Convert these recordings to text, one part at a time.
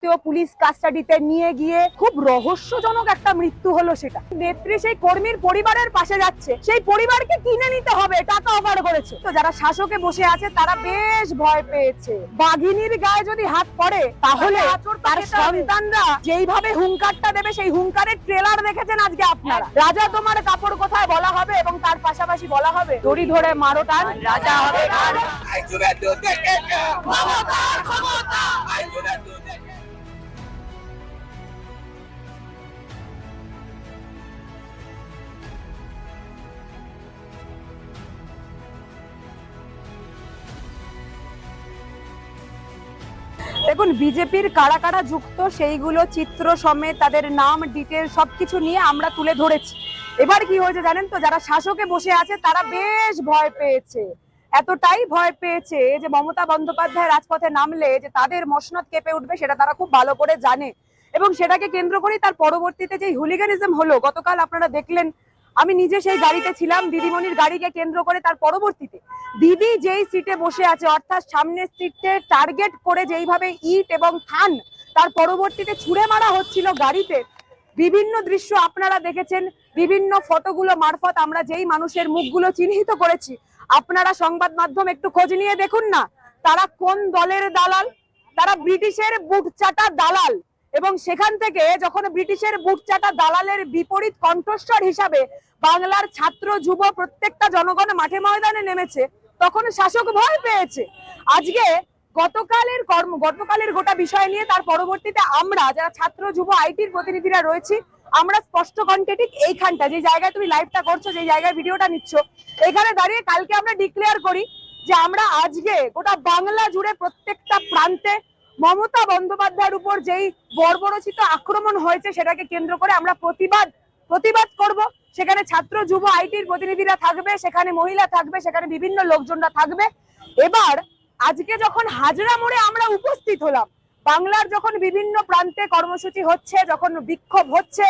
সত্ত্বেও পুলিশ কাস্টাডিতে নিয়ে গিয়ে খুব রহস্যজনক একটা মৃত্যু হলো। সেটা নেত্রী সেই কর্মীর পরিবারের পাশে যাচ্ছে, সেই পরিবারকে কিনে নিতে হবে, টাকা অফার করেছে। তো যারা শাসকে বসে আছে তারা বেশ ভয় পেয়েছে। বাঘিনীর গায়ে যদি হাত পড়ে তাহলে তার সন্তানরা যেইভাবে হুঙ্কারটা দেবে, সেই হুঙ্কারের ট্রেলার দেখেছেন আজকে আপনারা। রাজা তোমার কাপড় কোথায় বলা হবে এবং তার পাশাপাশি বলা হবে দড়ি ধরে মারো টান, রাজা হবে গান। দেখুন, বিজেপির কারা কারা যুক্ত সেইগুলো চিত্র সমেত তাদের নাম ডিটেল সবকিছু নিয়ে আমরা তুলে ধরেছি। এবার কি হয়েছে জানেন তো, যারা শাসকে বসে আছে তারা বেশ ভয় পেয়েছে। এতটাই ভয় পেয়েছে যে মমতা বন্দ্যোপাধ্যায় রাজপথে নামলে যে তাদের মসনদ কেঁপে উঠবে সেটা তারা খুব ভালো করে জানে। এবং সেটাকে কেন্দ্র করেই তার পরবর্তীতে যে হুলিগানিজম হলো, গতকাল আপনারা দেখলেন, আমি নিজে সেই গাড়িতে ছিলাম, দিদিমণির গাড়িকে কেন্দ্র করে তার পরবর্তীতে দিদি যেই সিটে বসে আছে অর্থাৎ সামনের সিটে টার্গেট করে যেইভাবে ইট এবং থান তার পরবর্তীতে ছুঁড়ে মারা হচ্ছিল গাড়িতে, বিভিন্ন দৃশ্য আপনারা দেখেছেন। বিভিন্ন ফটোগুলো মারফত আমরা যেই মানুষের মুখগুলো চিহ্নিত করেছি, আপনারা সংবাদ মাধ্যম একটু খোঁজ নিয়ে দেখুন না তারা কোন দলের দালাল। তারা ব্রিটিশের বুট চাটা দালাল। এবং সেখান থেকে যখন ব্রিটিশের বুট চাটা দালালের বিপরীত কণ্ঠস্বর হিসাবে বাংলার ছাত্র যুব প্রত্যেকটা জনগণ মাঠে ময়দানে নেমেছে, তখন শাসক ভয় পেয়েছে। আজকে গতকালের গোটা বিষয় নিয়ে তার পরবর্তীতে আমরা যারা ছাত্র যুব আইটির প্রতিনিধিরা রয়েছি, আমরা স্পষ্ট কণ্ঠে ঠিক এইখানটা যে জায়গায় তুমি লাইভটা করছো, যে জায়গায় ভিডিওটা নিচ্ছ, এখানে দাঁড়িয়ে কালকে আমরা ডিক্লেয়ার করি যে আমরা আজকে গোটা বাংলা জুড়ে প্রত্যেকটা প্রান্তে মমতা বন্দ্যোপাধ্যায়ের উপর যেই বর্বরচিত আক্রমণ হয়েছে সেটাকে কেন্দ্র করে আমরা প্রতিবাদ করব। সেখানে ছাত্র যুব আইটির প্রতিনিধিরা থাকবে, সেখানে মহিলা থাকবে, সেখানে বিভিন্ন লোকজনরা থাকবে। এবার আজকে যখন হাজরা মোড়ে আমরা উপস্থিত হলাম, বাংলার যখন বিভিন্ন প্রান্তে কর্মসূচি হচ্ছে, যখন বিক্ষোভ হচ্ছে,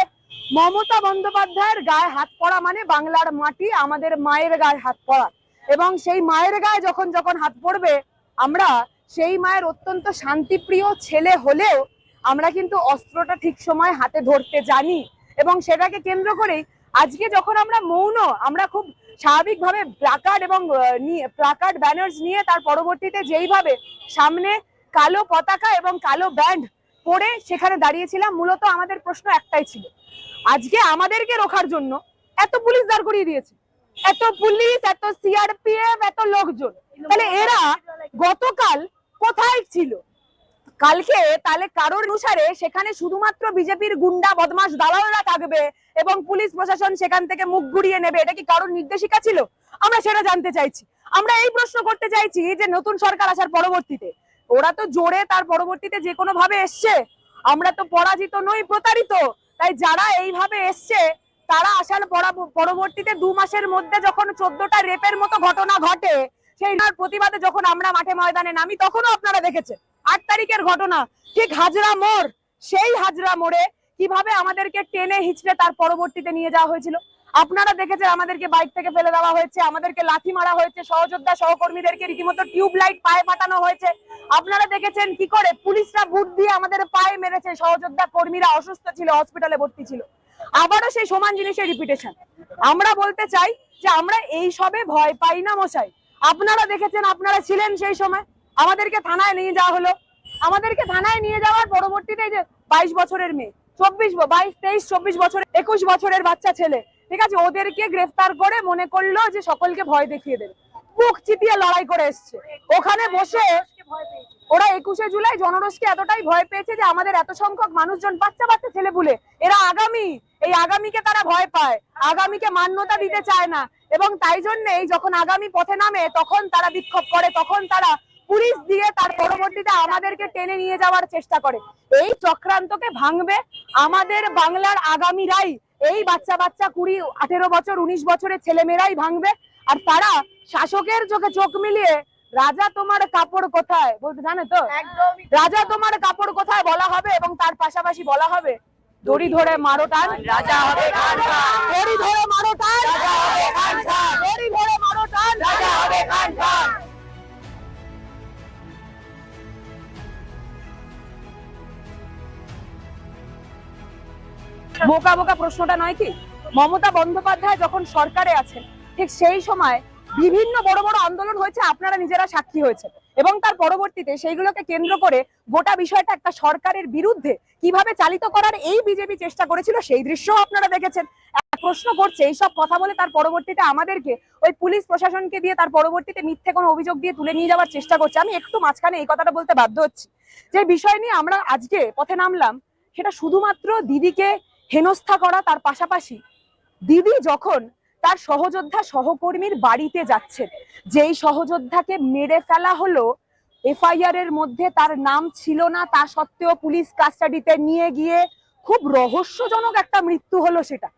মমতা বন্দ্যোপাধ্যায়ের গায়ে হাত পড়া মানে বাংলার মাটি আমাদের মায়ের গায়ে হাত পড়া। এবং সেই মায়ের গায়ে যখন যখন হাত পড়বে, আমরা সেই মায়ের অত্যন্ত শান্তিপ্রিয় ছেলে হলেও আমরা কিন্তু অস্ত্রটা ঠিক সময় হাতে ধরতে জানি। এবং সেটাকে কেন্দ্র করেই আজকে যখন আমরা মৌন, আমরা খুব স্বাভাবিকভাবে প্লাকার্ড এবং প্লাকার্ড ব্যানার্স নিয়ে তার পরবর্তীতে যেইভাবে সামনে কালো পতাকা এবং কালো ব্যান্ড পরে সেখানে দাঁড়িয়েছিলাম, মূলত আমাদের প্রশ্ন একটাই ছিল, আজকে আমাদেরকে রোখার জন্য এত পুলিশ দাঁড় করিয়ে দিয়েছে, এত পুলিশ, এত সিআরপিএফ, এত লোকজন, তাহলে এরা গতকাল কোথায় ছিল? কালকে তাহলে কারোর অনুসারে সেখানে শুধুমাত্র বিজেপির গুন্ডা বদমাশ দালালরা থাকবে এবং পুলিশ প্রশাসন সেখান থেকে মুখ ঘুরিয়ে নেবে, এটা কি কারোর নির্দেশিকা ছিল? আমরা সেটা জানতে চাইছি। আমরা এই প্রশ্ন করতে চাইছি যে নতুন সরকার আসার পরবর্তীতে ওরা তো জোরে তার পরবর্তীতে যে কোনো ভাবে এসছে, আমরা তো পরাজিত নই, প্রতারিত। তাই যারা এইভাবে এসছে তারা আসার পরবর্তীতে 2 মাসের মধ্যে যখন 14টা রেপের মতো ঘটনা ঘটে, সেই প্রতিবাদে যখন আমরা মাঠে ময়দানে নামি, তখনও আপনারা দেখেছেন 8 তারিখের ঘটনা, ঠিক হাজরা মোড়, সেই হাজরা মোড়ে কিভাবে আমাদেরকে টেনে হিচড়ে তার পরবর্তীতে নিয়ে যাওয়া হয়েছিল। আপনারা দেখেছেন আমাদেরকে বাইক থেকে ফেলে দেওয়া হয়েছে, আমাদেরকে লাথি মারা হয়েছে, সহযোদ্ধা সহকর্মীদেরকে রীতিমতো টিউব লাইট পায়ে পাঠানো হয়েছে। আপনারা দেখেছেন কি করে পুলিশরা বুট দিয়ে আমাদের পায়ে মেরেছে, সহযোদ্ধা কর্মীরা অসুস্থ ছিল, হসপিটালে ভর্তি ছিল। আবারও সেই সমান জিনিসের রিপিটেশন। আমরা বলতে চাই যে আমরা এই সবে ভয় পাই না মশাই। আপনারা দেখেছেন, আপনারা ছিলেন সেই সময়, আমাদেরকে থানায় নিয়ে যাওয়া হলো। আমাদেরকে থানায় নিয়ে যাওয়ার পরবর্তীতে যে 22 বছরের মেয়ে, 22, 23, 24 বছর, 21 বছরের বাচ্চা ছেলে, ঠিক আছে, ওদেরকে গ্রেফতার করে মনে করলো যে সকলকে ভয় দেখিয়ে দেবে, বুক চিতিয়ে লড়াই করে এসছে। ওখানে বসে ওরা 21শে জুলাই জনরোষকে এতটাই ভয় পেয়েছে যে আমাদের এত সংখ্যক মানুষজন, বাচ্চা বাচ্চা ছেলে পুলে, এরা আগামী, এই আগামীকে তারা ভয় পায়, আগামীকে মান্যতা দিতে চায় না। এবং তাই জন্যই যখন আগামী পথে নামে তখন তারা বিক্ষোভ করে, তখন তারা পুলিশ দিয়ে তার পরবর্তীতে আমাদেরকে টেনে নিয়ে যাওয়ার চেষ্টা করে। এই চক্রান্তকে ভাঙবে আমাদের বাংলার আগামীরাই, এই বাচ্চা 20, 18 বছর, 19 বছরের ছেলেমেয়েরাই ভাঙবে। আর তারা শাসকের চোখে চোখ মিলিয়ে রাজা তোমার কাপড় কোথায় বলতে জানে তো, রাজা তোমার কাপড় কোথায় বলা হবে এবং তার পাশাপাশি বলা হবে দড়ি ধরে মারো টান, রাজা হবে খান খান, দড়ি ধরে মারো টান, রাজা হবে খান খান, দড়ি ধরে মারো টান, রাজা হবে খান খান। বোকা বোকা প্রশ্নটা নয় কি? মমতা বন্দ্যোপাধ্যায় যখন সরকারে আছেন ঠিক সেই সময় বিভিন্ন বড় বড় আন্দোলন হয়েছে, আপনারা নিজেরা সাক্ষী হয়েছে, এবং তার পরবর্তীতে সেইগুলোকে কেন্দ্র করে গোটা বিষয়টা একটা সরকারের বিরুদ্ধে কিভাবে চালিত করার এই বিজেপি চেষ্টা করেছিল, সেই দৃশ্যও আপনারা দেখেছেন। প্রশ্ন করছে এইসব কথা বলে তার পরবর্তীতে আমাদেরকে ওই পুলিশ প্রশাসনকে দিয়ে তার পরবর্তীতে মিথ্যে কোনো অভিযোগ দিয়ে তুলে নিয়ে যাওয়ার চেষ্টা করছে। আমি একটু মাঝখানে এই কথাটা বলতে বাধ্য হচ্ছি, যে বিষয় নিয়ে আমরা আজকে পথে নামলাম সেটা শুধুমাত্র দিদিকে হেনস্থা করা, তার পাশাপাশি দিদি যখন তার সহযোদ্ধা সহকর্মীর বাড়িতে যাচ্ছেন, যেই সহযোদ্ধাকে মেরে ফেলা হলো, এফআইআর এর মধ্যে তার নাম ছিল না, তা সত্ত্বেও পুলিশ কাস্টাডিতে নিয়ে গিয়ে খুব রহস্যজনক একটা মৃত্যু হলো। সেটা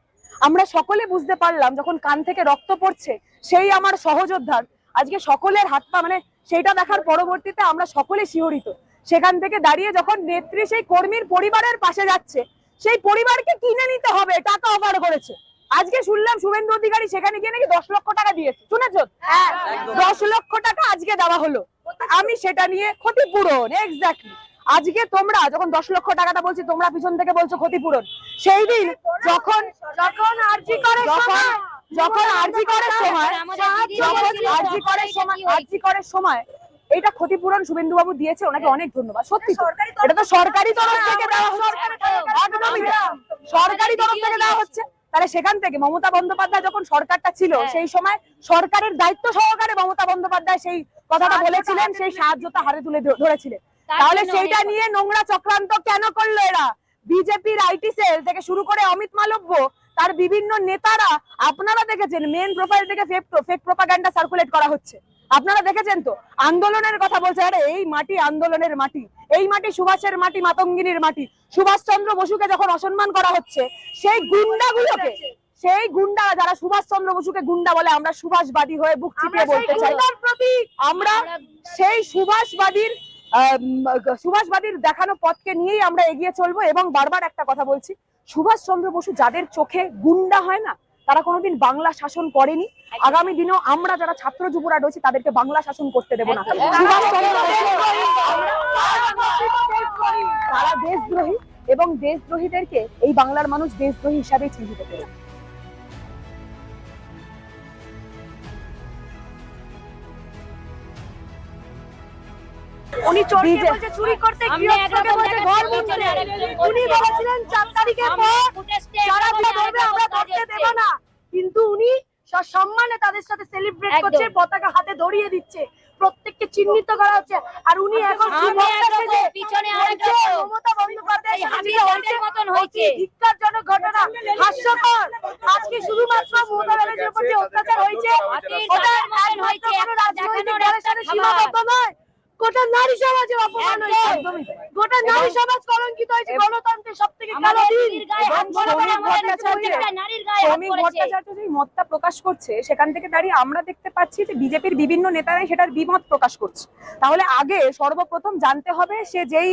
আমরা সকলে বুঝতে পারলাম যখন কান থেকে রক্ত পড়ছে সেই আমার সহযোদ্ধার, আজকে সকলের হাত পা মানে সেইটা দেখার পরবর্তীতে আমরা সকলে শিহরিত। সেখান থেকে দাঁড়িয়ে যখন নেত্রী সেই কর্মীর পরিবারের পাশে যাচ্ছে, সেই পরিবারকে কিনে নিতে হবে টাকা অফার করেছে। আজকে শুনলাম শুভেন্দু অধিকারী সেখানে গিয়ে নাকি 10 লক্ষ টাকা দিয়েছে, শুনেছো? 10 লক্ষ টাকা আজকে দেওয়া হলো। আমি সেটা নিয়ে ক্ষতিপূরণ, এক্স্যাক্টলি আজকে তোমরা যখন 10 লক্ষ টাকাটা বলছি, তোমরা পিছন থেকে বলছো ক্ষতিপূরণ। সেই দিন যখন আরজি করার সময় এটা ক্ষতিপূরণ শুভেন্দু বাবু দিয়েছে, ওনাকে অনেক ধন্যবাদ। সত্যি এটা তো সরকারি তরফ থেকে দেওয়া সরকারি তরফ থেকে দেওয়া হচ্ছে। তাহলে সেখান থেকে মমতা বন্দ্যোপাধ্যায় যখন সরকারটা ছিল সেই সময় সরকারের দায়িত্ব সহকারে মমতা বন্দ্যোপাধ্যায় সেই কথাটা বলেছিলেন, সেই সাহায্যটা হাতে তুলে ধরেছিলেন। তাহলে সেইটা নিয়ে নোংরা চক্রান্ত কেন করলো এরা? বিজেপির আইটি সেল থেকে শুরু করে অমিত মালব্য, তার বিভিন্ন নেতারা, আপনারা দেখেছেন মেন প্রোফাইল থেকে ফেক প্রোপাগান্ডা সার্কুলেট করা হচ্ছে, আপনারা দেখেছেন তো। আন্দোলনের কথা বলছে, আরে এই মাটি আন্দোলনের মাটি, এই মাটি সুভাষের মাটি, মাতঙ্গিনীর মাটি। সুভাষচন্দ্র বসুকে যখন অসম্মান করা হচ্ছে, সেই গুন্ডাগুলোকে, সেই গুন্ডা যারা সুভাষচন্দ্র বসুকে গুন্ডা বলে, আমরা সুভাষবাদী হয়ে বুক চিপিয়ে বলতে চাই, আমরা সেই সুভাষবাদীর দেখানো পথকে নিয়েই আমরা এগিয়ে চলবো। এবং বারবার একটা কথা বলছি, সুভাষচন্দ্র বসু যাদের চোখে গুন্ডা হয় না, তারা কোনোদিন বাংলা শাসন করেনি। আগামী দিনেও আমরা যারা ছাত্র যুবরা রয়েছে তাদেরকে বাংলা শাসন করতে দেব না। তারা দেশদ্রোহী, এবং দেশদ্রোহীদেরকে এই বাংলার মানুষ দেশদ্রোহী হিসাবে চিহ্নিত করে। উনি চুরি করতে গিয়ে ঘর মুছতে, উনি বলেছিলেন 4 তারিখের পর যারা ধরবে আমরা ধরতে দেব না, কিন্তু উনি সম্মানে তাদের সাথে সেলিব্রেট করছে, পতাকা হাতে ধরিয়ে দিচ্ছে, প্রত্যেককে চিহ্নিত করা হচ্ছে। আর উনি এখন পিছনে মমতা বন্দ্যোপাধ্যায় মতন হয়েছে, ধিক্কারজনক ঘটনা, হাস্যকর। আজকে শুধুমাত্র মমতা ব্যানার্জির উপর যে অত্যাচার হয়েছে ওটা রাজনৈতিক দলের সাথে সীমাবদ্ধ নয়, গোটা নারী সমাজের অপমান হয়েছে, গোটা নারী সমাজ কলঙ্কিত হয়েছে। গণতন্ত্রের সবথেকে কালো দিন শ্রমিক ভট্টাচার্য যে মতটা প্রকাশ করছে, সেখান থেকে দাঁড়িয়ে আমরা দেখতে পাচ্ছি যে বিজেপির বিভিন্ন নেতারাই সেটার দ্বিমত প্রকাশ করছে। তাহলে আগে সর্বপ্রথম জানতে হবে সে যেই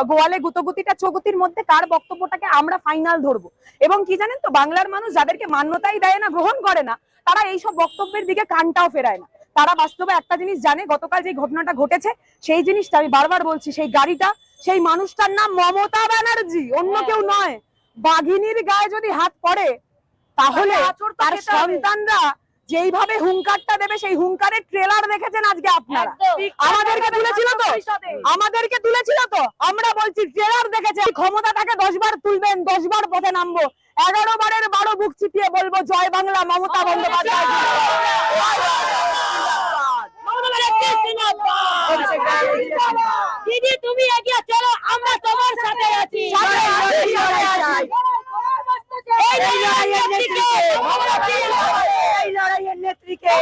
গোয়ালে গুতগুতিটা চৌগুতির মধ্যে কার বক্তব্যটাকে আমরা ফাইনাল ধরবো। এবং কি জানেন তো, বাংলার মানুষ যাদেরকে মান্যতাই দেয় না, গ্রহণ করে না, তারা এইসব বক্তব্যের দিকে কানটাও ফেরায় না। তারা বাস্তবে একটা জিনিস জানে, গতকাল যে ঘটনাটা ঘটেছে সেই জিনিসটা আমি বারবার বলছি, সেই গাড়িটা, সেই মানুষটার নাম মমতা ব্যানার্জি, অন্য কেউ নয়। বাঘিনীর গায়ে যদি হাত পড়ে তাহলে তার সন্তানরা যেইভাবে হুঙ্কারটা দেবে, সেই হুঙ্কারের ট্রেলার দেখেছেন আজকে আপনারা। আমাদেরকে তুলেছিল তো, আমরা বলছি ট্রেলার দেখেছে। ক্ষমতাটাকে 10 বার তুলবেন, 10 বার পথে নামবো, 11 বারের 12 বুক চিপিয়ে বলবো জয় বাংলা, মমতা বন্দ্যোপাধ্যায়। দিদি তুমি এগিয়ে চলো, আমরা তোমার সাথে আছি। এই লড়াইয়ের নেত্রীকে